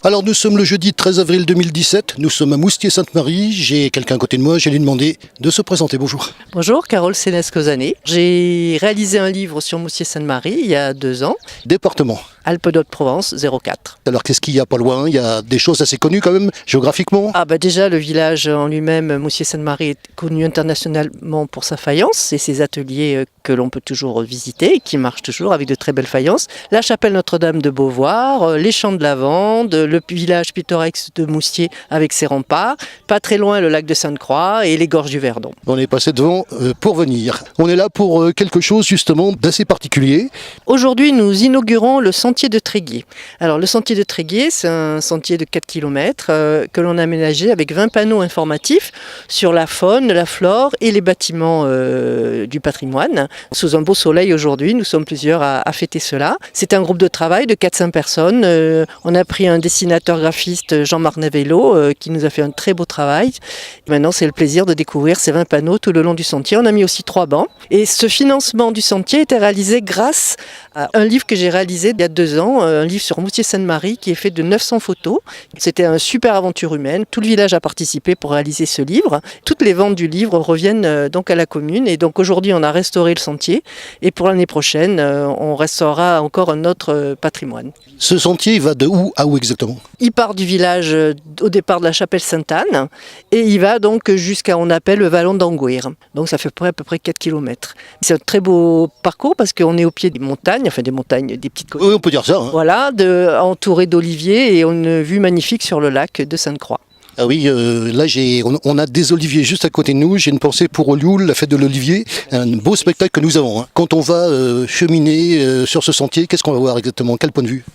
Alors nous sommes le jeudi 13 avril 2017, nous sommes à Moustier-Sainte-Marie, j'ai quelqu'un à côté de moi, je vais lui demander de se présenter, bonjour. Bonjour, Carole Sénès-Cozané. J'ai réalisé un livre sur Moustier-Sainte-Marie il y a 2 ans, Département. Alpes-de-Haute-Provence 04. Alors qu'est-ce qu'il y a pas loin? Il y a des choses assez connues quand même, géographiquement. Déjà le village en lui-même, Moustier-Sainte-Marie, est connu internationalement pour sa faïence et ses ateliers que l'on peut toujours visiter et qui marchent toujours avec de très belles faïences. La chapelle Notre-Dame de Beauvoir, les champs de lavande, le village pittoresque de Moustier avec ses remparts, pas très loin le lac de Sainte-Croix et les gorges du Verdon. On est passé devant pour venir. On est là pour quelque chose justement d'assez particulier. Aujourd'hui, nous inaugurons le sentier de Tréguier. Alors, le sentier de Tréguier, c'est un sentier de 4 km que l'on a aménagé avec 20 panneaux informatifs sur la faune, la flore et les bâtiments du patrimoine. Sous un beau soleil aujourd'hui, nous sommes plusieurs à fêter cela. C'est un groupe de travail de 4-5 personnes. On a pris un dessinateur graphiste, Jean-Marc Navello, qui nous a fait un très beau travail. Maintenant, c'est le plaisir de découvrir ces 20 panneaux tout le long du sentier. On a mis aussi 3 bancs. Et ce financement du sentier était réalisé grâce à un livre que j'ai réalisé il y a 2 ans, un livre sur Moustier-Sainte-Marie qui est fait de 900 photos. C'était une super aventure humaine. Tout le village a participé pour réaliser ce livre. Toutes les ventes du livre reviennent donc à la commune. Et donc aujourd'hui, on a restauré le sentier. Et pour l'année prochaine, on restaurera encore un autre patrimoine. Ce sentier, il va de où à où exactement? Il part du village au départ de la chapelle Sainte-Anne et il va donc jusqu'à on appelle le vallon d'Angouir. Donc ça fait à peu près 4 km. C'est un très beau parcours parce qu'on est au pied des montagnes, des petites collines. Oui, on peut dire ça. Hein. Voilà, entouré d'oliviers et une vue magnifique sur le lac de Sainte-Croix. Ah oui, là on a des oliviers juste à côté de nous. J'ai une pensée pour Olioul, la fête de l'olivier, un beau spectacle que nous avons. Hein. Quand on va cheminer sur ce sentier, qu'est-ce qu'on va voir exactement? Quel point de vue?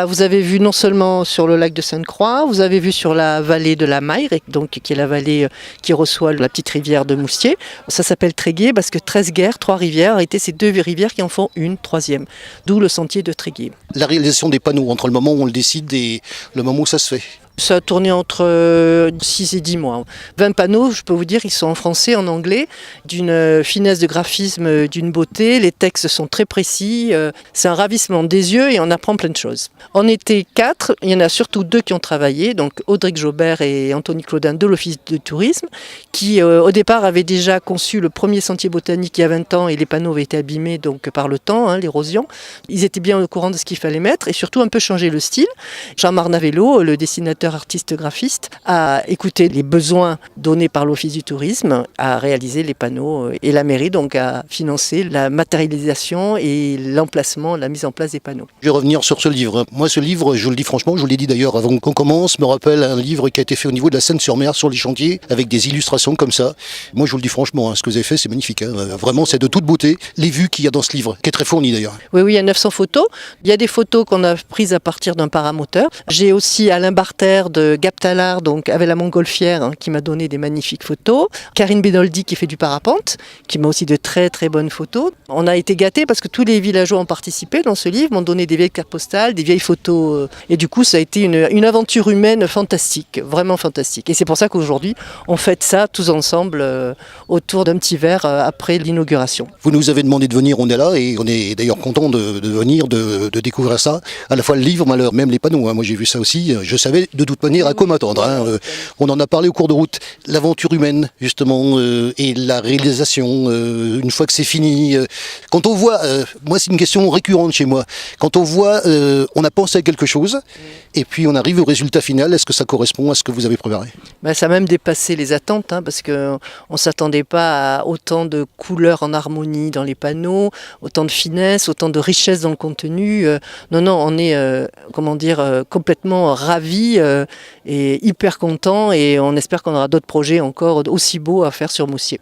Vous avez vu non seulement sur le lac de Sainte-Croix, vous avez vu sur la vallée de la Maille, donc qui est la vallée qui reçoit la petite rivière de Moustier. Ça s'appelle Tréguier parce que 13 guerres, 3 rivières, étaient ces 2 rivières qui en font une troisième. D'où le sentier de Tréguier. La réalisation des panneaux entre le moment où on le décide et le moment où ça se fait. Ça a tourné entre 6 et 10 mois. 20 panneaux, je peux vous dire, ils sont en français, en anglais, d'une finesse de graphisme, d'une beauté. Les textes sont très précis. C'est un ravissement des yeux et on apprend plein de choses. On était 4, il y en a surtout 2 qui ont travaillé, donc Audric Jobert et Anthony Claudin de l'Office de tourisme, qui au départ avaient déjà conçu le premier sentier botanique il y a 20 ans et les panneaux avaient été abîmés donc, par le temps, l'érosion. Ils étaient bien au courant de ce qu'il fallait mettre et surtout un peu changer le style. Jean-Marc Navello, le dessinateur artiste graphiste, a écouté les besoins donnés par l'Office du tourisme, a réalisé les panneaux et la mairie donc a financé la matérialisation et l'emplacement, la mise en place des panneaux. Je vais revenir sur ce livre. Moi ce livre, je vous le dis franchement, je vous l'ai dit d'ailleurs avant qu'on commence, me rappelle un livre qui a été fait au niveau de la Seine-sur-Mer sur les chantiers avec des illustrations comme ça. Moi je vous le dis franchement, ce que vous avez fait c'est magnifique. Vraiment c'est de toute beauté. Les vues qu'il y a dans ce livre, qui est très fourni d'ailleurs. Oui, il y a 900 photos. Il y a des photos qu'on a prises à partir d'un paramoteur. J'ai aussi Alain Barter de Gap-Talard, donc avec la montgolfière, qui m'a donné des magnifiques photos. Karine Benoldi qui fait du parapente, qui m'a aussi de très très bonnes photos. On a été gâtés parce que tous les villageois ont participé dans ce livre, m'ont donné des vieilles cartes postales, des vieilles photos. Et du coup, ça a été une aventure humaine fantastique, vraiment fantastique. Et c'est pour ça qu'aujourd'hui, on fête ça tous ensemble autour d'un petit verre après l'inauguration. Vous nous avez demandé de venir, on est là et on est d'ailleurs content de venir, de découvrir ça. À la fois le livre, même les panneaux. Moi j'ai vu ça aussi. Je savais de toute manière à quoi m'attendre. On en a parlé au cours de route. L'aventure humaine, justement, et la réalisation, une fois que c'est fini. Quand on voit, moi c'est une question récurrente chez moi, quand on voit, on a pensé à quelque chose, et puis on arrive au résultat final, est-ce que ça correspond à ce que vous avez préparé? Ça a même dépassé les attentes, parce qu'on ne s'attendait pas à autant de couleurs en harmonie dans les panneaux, autant de finesse, autant de richesse dans le contenu. Non, on est, complètement ravis et hyper contents, et on espère qu'on aura d'autres projets encore aussi beaux à faire sur Moustier.